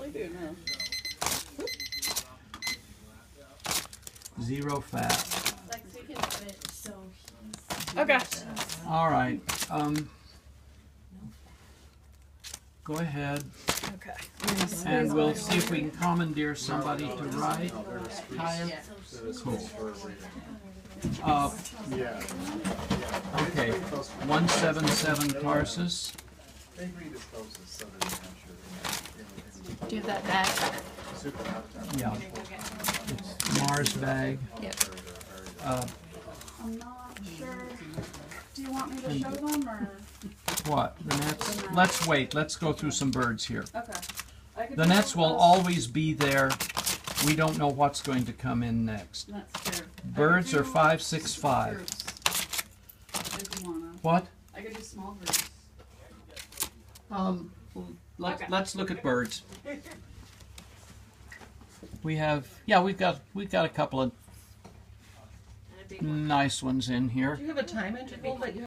really do now. 0 fat. Okay. All right. Go ahead, Okay. and we'll see if we can commandeer somebody to ride. Kaya? Cool. Okay. 177 Tarsus. Do that back. Yeah. It's Mars bag. Yep. I'm not sure. Do you want me to show them or? What? The nets? Let's wait. Let's go through some birds here. Okay. The nets will always be there. We don't know what's going to come in next. That's fair. Birds are 565. If you wanna. What? I could do small birds. Let's look at birds. We have, yeah, we've got a couple of nice ones in here. Do you have a time interval that you